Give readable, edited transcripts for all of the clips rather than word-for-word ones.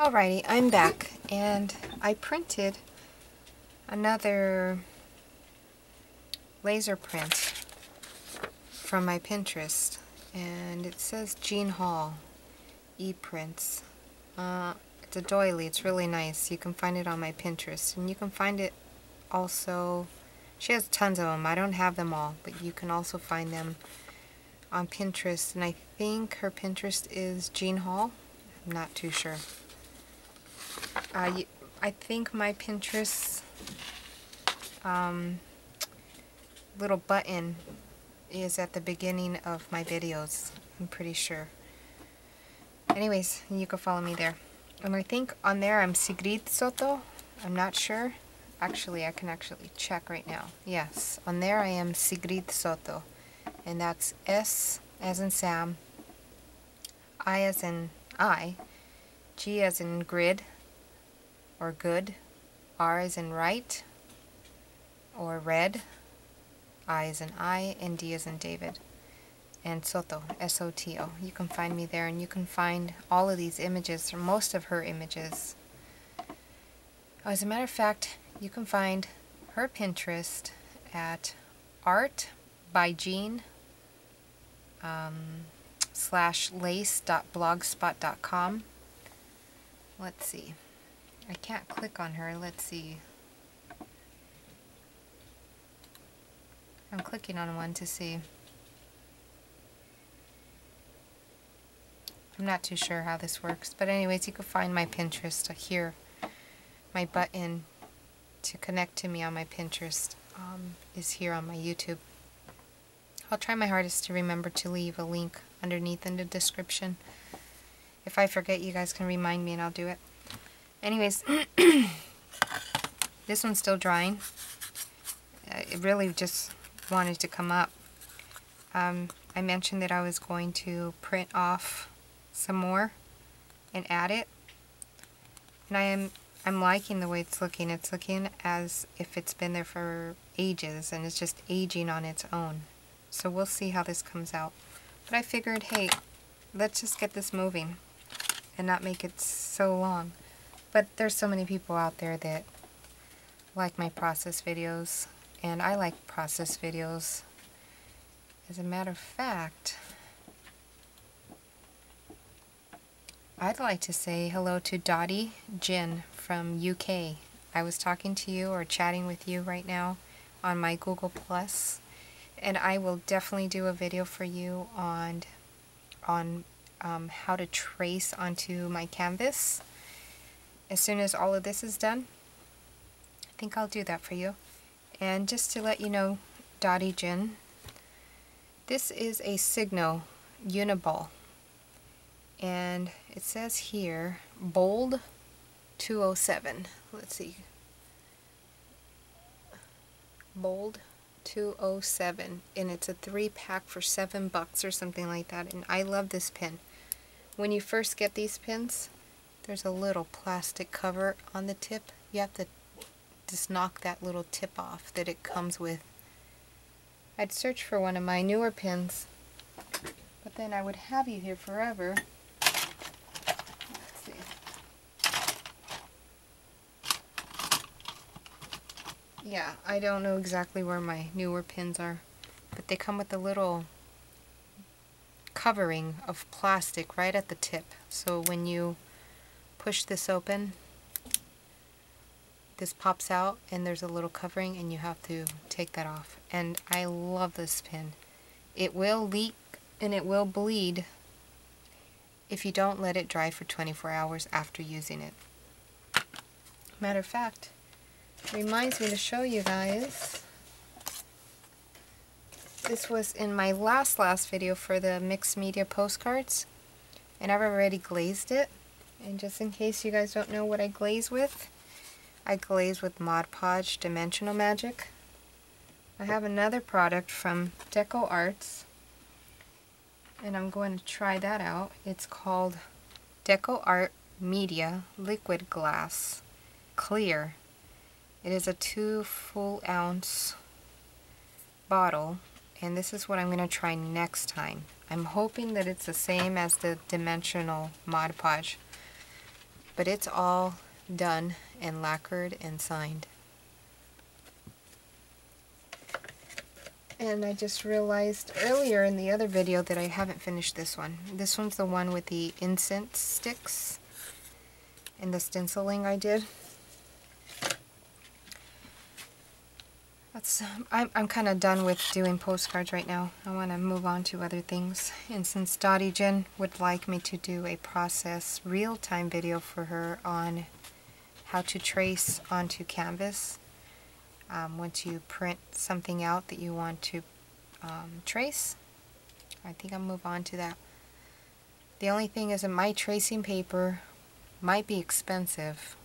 Alrighty, I'm back, and I printed another laser print from my Pinterest, and it says Jean Hall e-prints. It's a doily. It's really nice. You can find it on my Pinterest, and you can find it also. She has tons of them. I don't have them all, but you can also find them on Pinterest, and I think her Pinterest is Jean Hall. I'm not too sure. I think my Pinterest little button is at the beginning of my videos. I'm pretty sure. Anyways, you can follow me there. And I think on there I'm Sigrid Soto. I'm not sure. Actually, I can actually check right now. Yes, on there I am Sigrid Soto. And that's S as in Sam, I as in I, G as in grid, or good, R as in right, or red, I as in I, and D as in David, and Soto, S-O-T-O. You can find me there, and you can find all of these images, or most of her images. As a matter of fact, you can find her Pinterest at art by Jean /lace.blogspot.com. Let's see. I can't click on her. Let's see. I'm clicking on one to see. I'm not too sure how this works, but anyways, you can find my Pinterest here. My button to connect to me on my Pinterest is here on my YouTube. I'll try my hardest to remember to leave a link underneath in the description. If I forget, you guys can remind me and I'll do it. Anyways, this one's still drying. It really just wanted to come up. I mentioned that I was going to print off some more and add it. And I'm liking the way it's looking. It's looking as if it's been there for ages and it's just aging on its own. So we'll see how this comes out. But I figured, hey, let's just get this moving and not make it so long. But there's so many people out there that like my process videos, and I like process videos. As a matter of fact, I'd like to say hello to Dottie Jin from UK. I was talking to you or chatting with you right now on my Google Plus, and I will definitely do a video for you on how to trace onto my canvas. As soon as all of this is done, I think I'll do that for you. And just to let you know, Dottie Jin, this is a Signo Uniball. And it says here, bold 207. Let's see. Bold 207. And it's a 3-pack for $7 or something like that. And I love this pin. When you first get these pins, there's a little plastic cover on the tip. You have to just knock that little tip off that it comes with. I'd search for one of my newer pins, but then I would have you here forever. Let's see. Yeah, I don't know exactly where my newer pins are, but they come with a little covering of plastic right at the tip. So when you push this open, this pops out and there's a little covering and you have to take that off. And I love this pin. It will leak and it will bleed if you don't let it dry for 24 hours after using it. Matter of fact, it reminds me to show you guys. This was in my last video for the mixed media postcards, and I've already glazed it. And just in case you guys don't know what I glaze with, I glaze with Mod Podge Dimensional Magic. I have another product from DecoArt, and I'm going to try that out. It's called DecoArt Media Liquid Glass Clear. It is a 2 full ounce bottle, and this is what I'm going to try next time. I'm hoping that it's the same as the Dimensional Mod Podge. but it's all done and lacquered and signed. And I just realized earlier in the other video that I haven't finished this one. This one's the one with the incense sticks and the stenciling I did. I'm kind of done with doing postcards right now. I want to move on to other things. And since Dottie Jen would like me to do a process real-time video for her on how to trace onto canvas, once you print something out that you want to trace, I think I'll move on to that. The only thing is that my tracing paper might be expensive,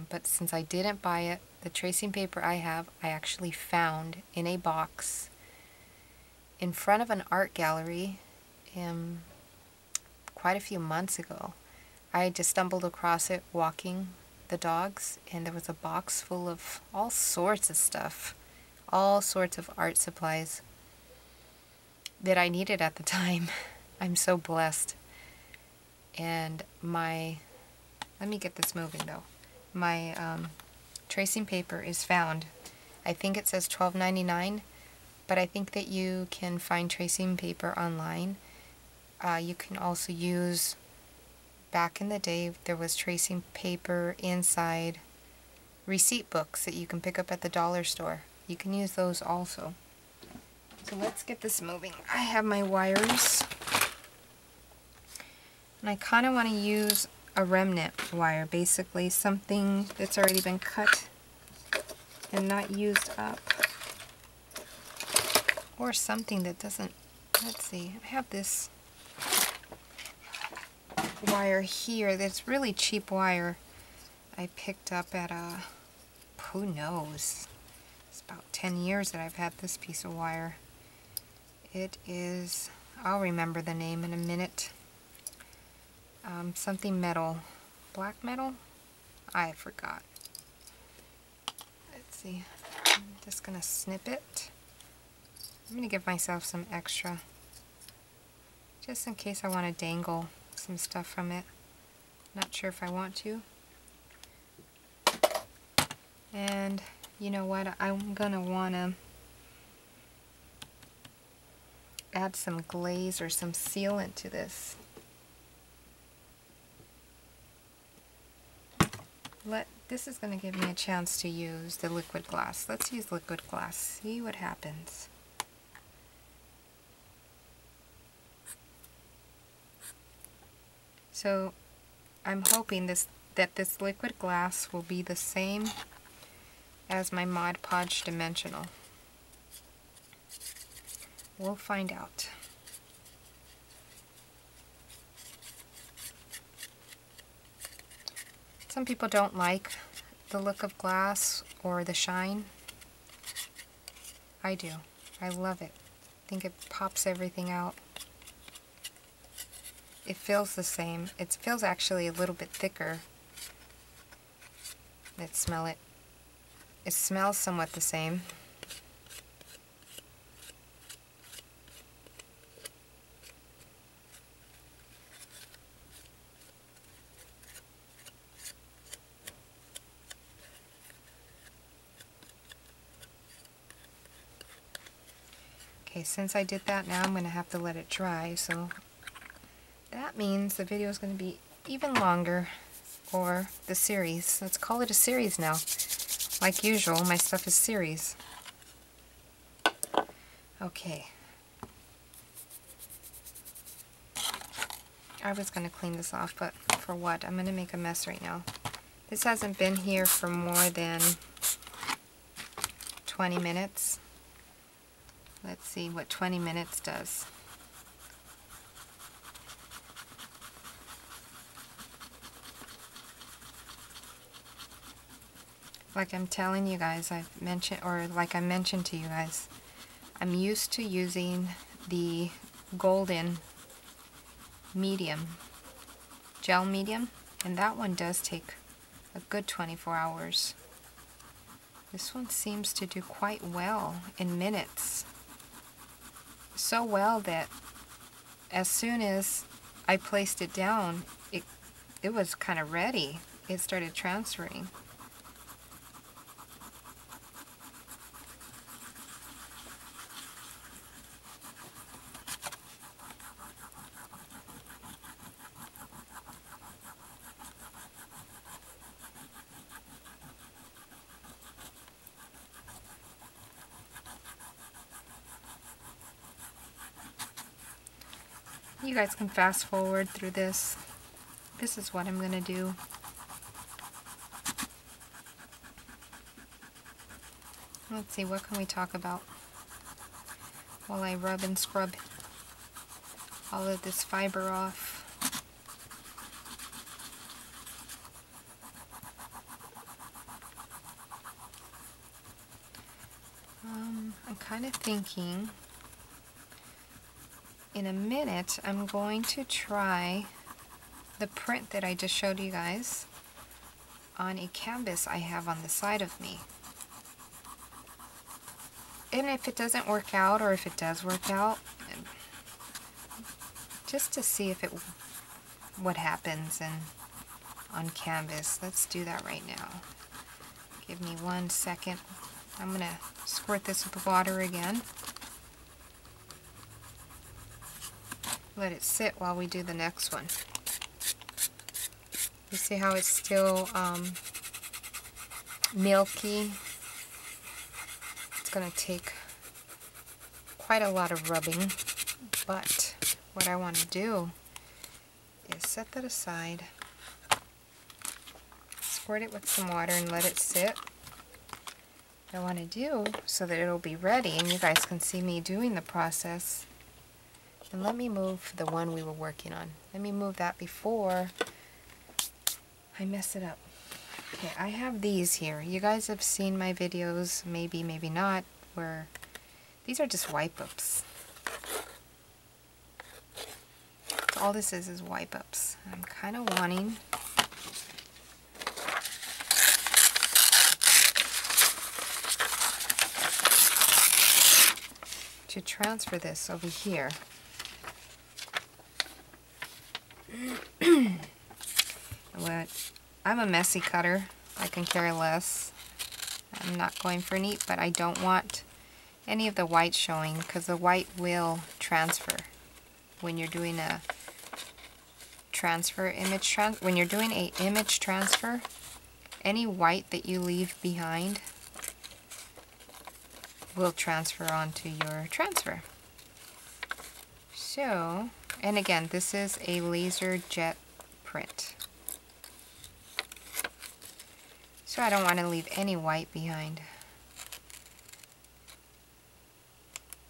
but since I didn't buy it, the tracing paper I have, I actually found in a box in front of an art gallery quite a few months ago. I just stumbled across it walking the dogs, and there was a box full of all sorts of stuff, all sorts of art supplies that I needed at the time. I'm so blessed. And let me get this moving though. My tracing paper is found. I think it says $12.99, but I think that you can find tracing paper online. You can also use, back in the day, there was tracing paper inside receipt books that you can pick up at the dollar store. You can use those also. So let's get this moving. I have my wires, and I kind of want to use a remnant wire, basically something that's already been cut and not used up, or something that doesn't, let's see, I have this wire here that's really cheap wire I picked up at who knows, it's about 10 years that I've had this piece of wire. It is, I'll remember the name in a minute. Something metal. Black metal? I forgot. Let's see. I'm just going to snip it. I'm going to give myself some extra, just in case I want to dangle some stuff from it. Not sure if I want to. And you know what? I'm going to want to add some glaze or some sealant to this. This is going to give me a chance to use the liquid glass. Let's use liquid glass. See what happens. So I'm hoping that this liquid glass will be the same as my Mod Podge Dimensional. We'll find out. Some people don't like the look of glass or the shine. I do. I love it. I think it pops everything out. It feels the same. It feels actually a little bit thicker. Let's smell it. It smells somewhat the same. Okay, since I did that, now I'm going to have to let it dry, so that means the video is going to be even longer for the series. Let's call it a series now. Like usual, my stuff is series. Okay. I was going to clean this off, but for what? I'm going to make a mess right now. This hasn't been here for more than 20 minutes. Let's see what 20 minutes does. Like I'm telling you guys, like I mentioned to you guys, I'm used to using the golden medium, gel medium, and that one does take a good 24 hours. This one seems to do quite well in minutes. So well that as soon as I placed it down, it was kind of ready. It started transferring. You guys can fast forward through this. This is what I'm going to do. Let's see, what can we talk about while I rub and scrub all of this fiber off. I'm kind of thinking in a minute I'm going to try the print that I just showed you guys on a canvas I have on the side of me. And if it doesn't work out, or if it does work out, just to see if what happens on canvas. Let's do that right now. Give me 1 second. I'm going to squirt this with water again. Let it sit while we do the next one. You see how it's still milky? It's going to take quite a lot of rubbing, but what I want to do is set that aside, squirt it with some water and let it sit. What I want to do so that it'll be ready and you guys can see me doing the process. And let me move the one we were working on. Let me move that before I mess it up. Okay, I have these here. You guys have seen my videos, maybe, maybe not, where these are just wipe-ups. So all this is wipe-ups. I'm kind of wanting to transfer this over here. I'm a messy cutter. I can care less. I'm not going for neat, but I don't want any of the white showing because the white will transfer when you're doing a when you're doing a image transfer. Any white that you leave behind will transfer onto your transfer. So, and again, this is a laser jet print. So I don't want to leave any white behind.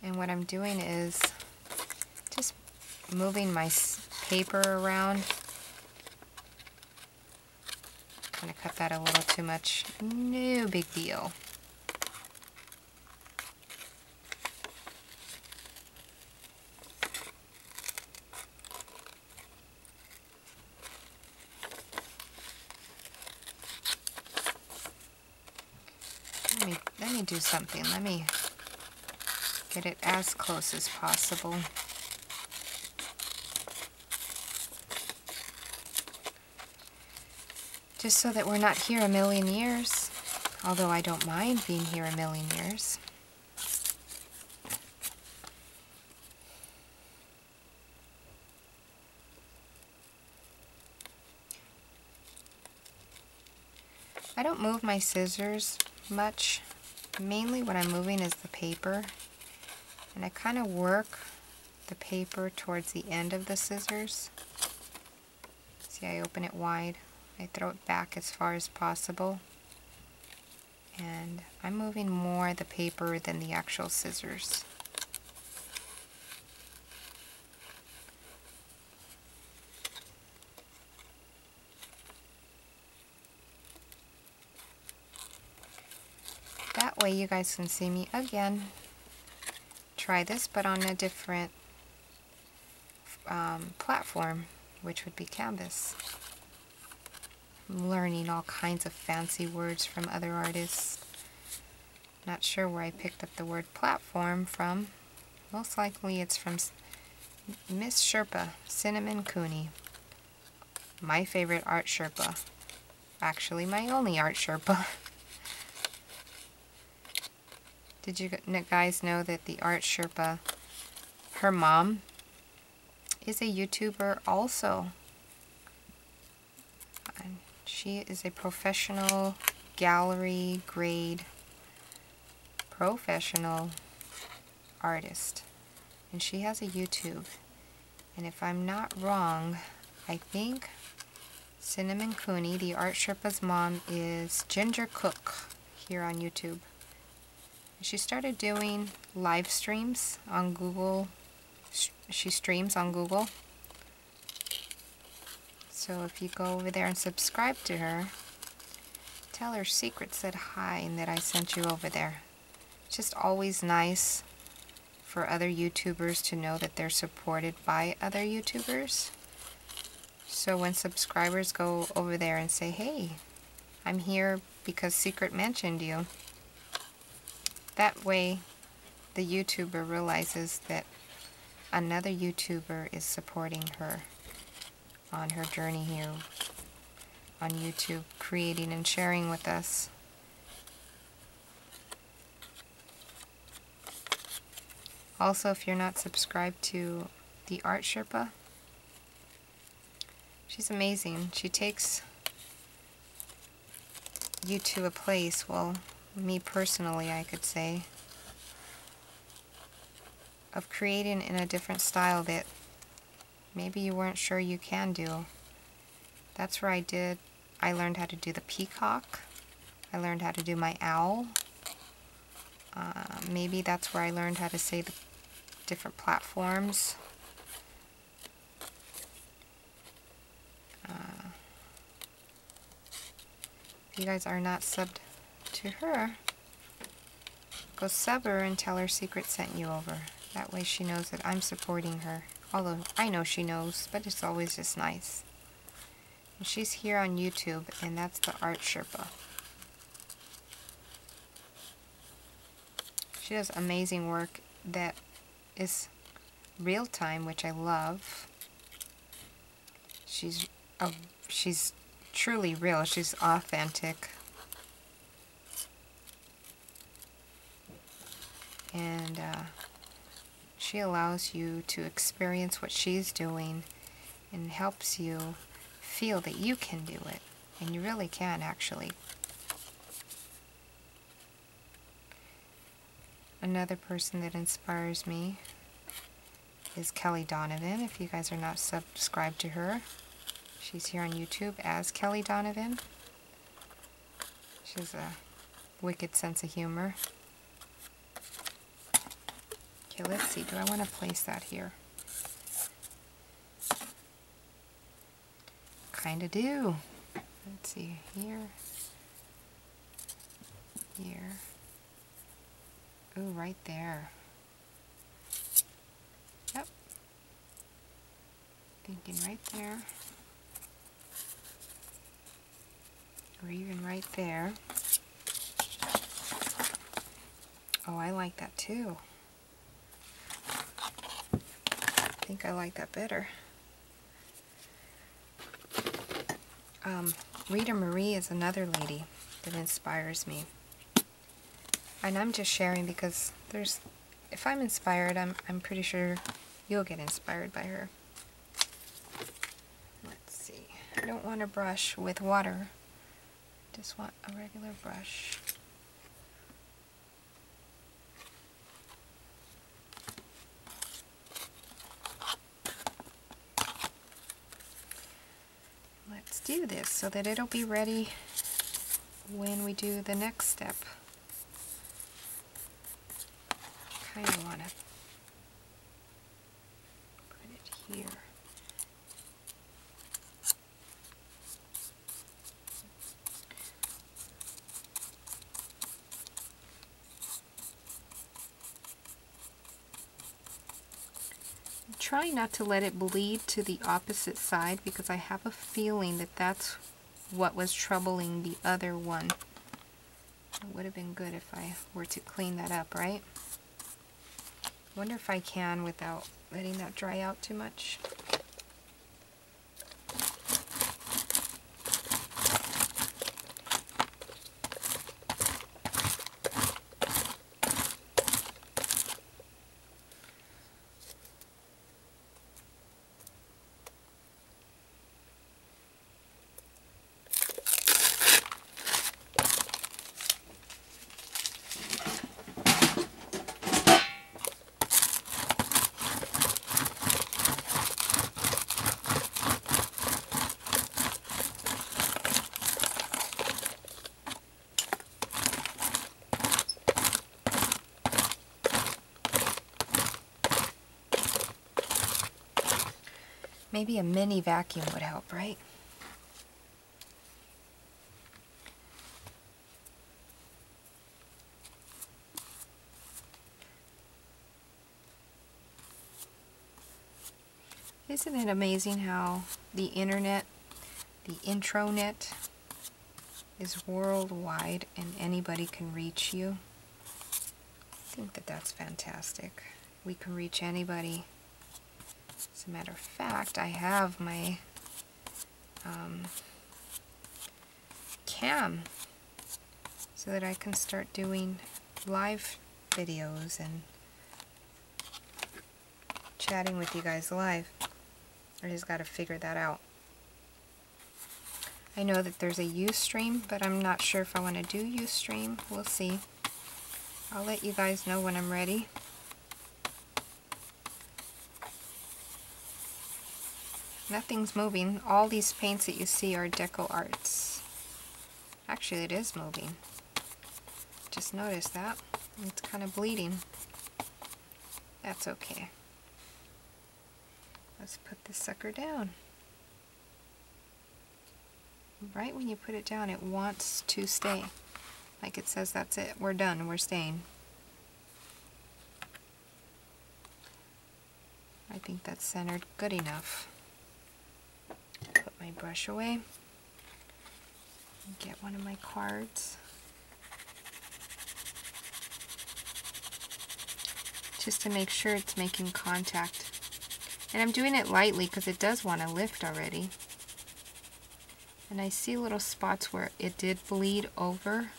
And what I'm doing is just moving my paper around. Kind of cut that a little too much. No big deal. Let me do something. Let me get it as close as possible. Just so that we're not here a million years. Although I don't mind being here a million years. I don't move my scissors much. Mainly what I'm moving is the paper, and I kind of work the paper towards the end of the scissors. See, I open it wide, I throw it back as far as possible, and I'm moving more the paper than the actual scissors. That way you guys can see me again try this, but on a different platform, which would be canvas. I'm learning all kinds of fancy words from other artists. Not sure where I picked up the word platform from. Most likely it's from Miss Sherpa, Cinnamon Cooney. my favorite art Sherpa. Actually, my only art Sherpa. Did you guys know that the art Sherpa, her mom, is a YouTuber also? And she is a professional gallery grade professional artist. And she has a YouTube. And if I'm not wrong, I think Cinnamon Cooney, the art Sherpa's mom, is Ginger Cook here on YouTube. She started doing live streams on Google. She streams on Google. So if you go over there and subscribe to her, tell her Secret said hi and that I sent you over there. It's just always nice for other YouTubers to know that they're supported by other YouTubers. So when subscribers go over there and say, hey, I'm here because Secret mentioned you, that way the YouTuber realizes that another YouTuber is supporting her on her journey here on YouTube, creating and sharing with us. Also, if you're not subscribed to the Art Sherpa, she's amazing. She takes you to a place, well, me personally, I could say, of creating in a different style that maybe you weren't sure you can do. That's where I learned how to do the peacock. I learned how to do my owl. Maybe that's where I learned how to say the different platforms. If you guys are not subbed to her, go sub her and tell her Secret sent you over. That way she knows that I'm supporting her. Although I know she knows, but it's always just nice. And she's here on YouTube, and that's the Art Sherpa. She does amazing work that is real time, which I love. She's truly real. She's authentic. And she allows you to experience what she's doing and helps you feel that you can do it. And you really can, actually. Another person that inspires me is Kelly Donovan. If you guys are not subscribed to her, she's here on YouTube as Kelly Donovan. She has a wicked sense of humor. Okay, let's see. Do I want to place that here? Kinda do. Let's see. Here. Here. Ooh, right there. Yep. Thinking right there. Or even right there. Oh, I like that too. I think I like that better. Rita Marie is another lady that inspires me. And I'm just sharing because if I'm inspired, I'm pretty sure you'll get inspired by her. Let's see. I don't want a brush with water. I just want a regular brush. Let's do this so that it'll be ready when we do the next step. Kind of want to put it here. Try not to let it bleed to the opposite side because I have a feeling that that's what was troubling the other one. It would have been good if I were to clean that up, right? Wonder if I can without letting that dry out too much. Maybe a mini vacuum would help, right? Isn't it amazing how the internet, the intranet, is worldwide and anybody can reach you? I think that that's fantastic. We can reach anybody. As a matter of fact, I have my cam so that I can start doing live videos and chatting with you guys live. I just got to figure that out. I know that there's a Ustream, but I'm not sure if I want to do Ustream. We'll see. I'll let you guys know when I'm ready. Nothing's moving. All these paints that you see are DecoArts. Actually, it is moving. Just noticed that. It's kind of bleeding. That's okay. Let's put this sucker down. Right when you put it down, it wants to stay. Like it says, that's it, we're done, we're staying. I think that's centered good enough. Put my brush away. Get one of my cards. Just to make sure it's making contact. And I'm doing it lightly because it does want to lift already. And I see little spots where it did bleed over.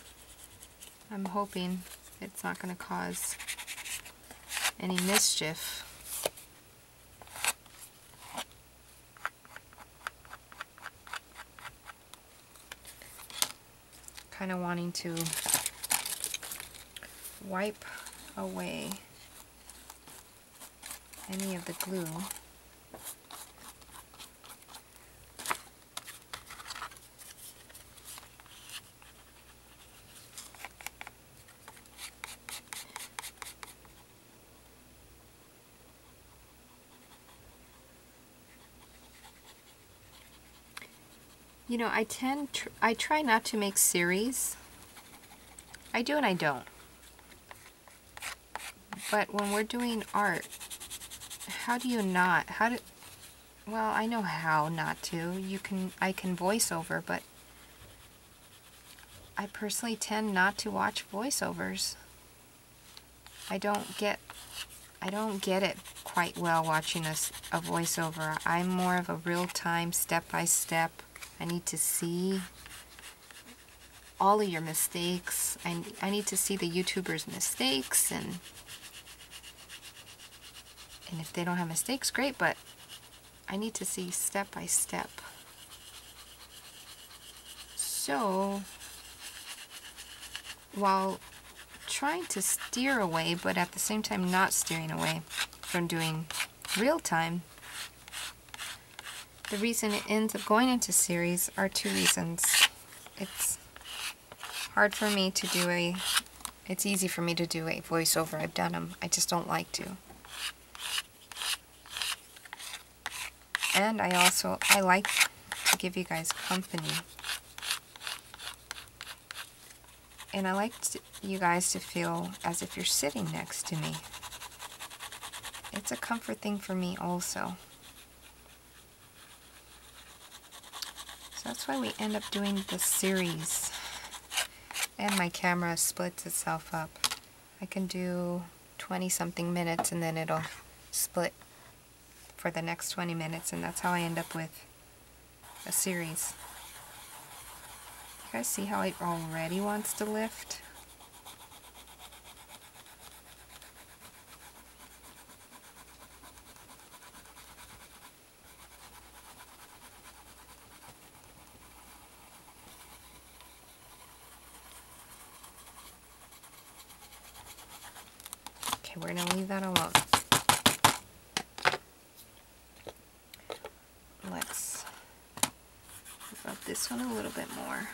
I'm hoping it's not going to cause any mischief. Kind of wanting to wipe away any of the glue. You know, I try not to make series. I do and I don't. But when we're doing art, how do you not? Well, I know how not to. I can voice over, but I personally tend not to watch voiceovers. I don't get it quite well watching a voiceover. I'm more of a real-time, step-by-step. I need to see all of your mistakes. I need to see the YouTuber's mistakes, and if they don't have mistakes, great, but I need to see step by step. So, while trying to steer away, but at the same time not steering away from doing real time, the reason it ends up going into series are two reasons. It's hard for me to do it's easy for me to do a voiceover. I've done them. I just don't like to. And I like to give you guys company. And I like you guys to feel as if you're sitting next to me. It's a comfort thing for me also. So that's why we end up doing the series. And my camera splits itself up. I can do 20-something minutes and then it'll split for the next 20 minutes, and that's how I end up with a series. You guys see how it already wants to lift? Okay, we're going to leave that alone. Let's rub this one a little bit more.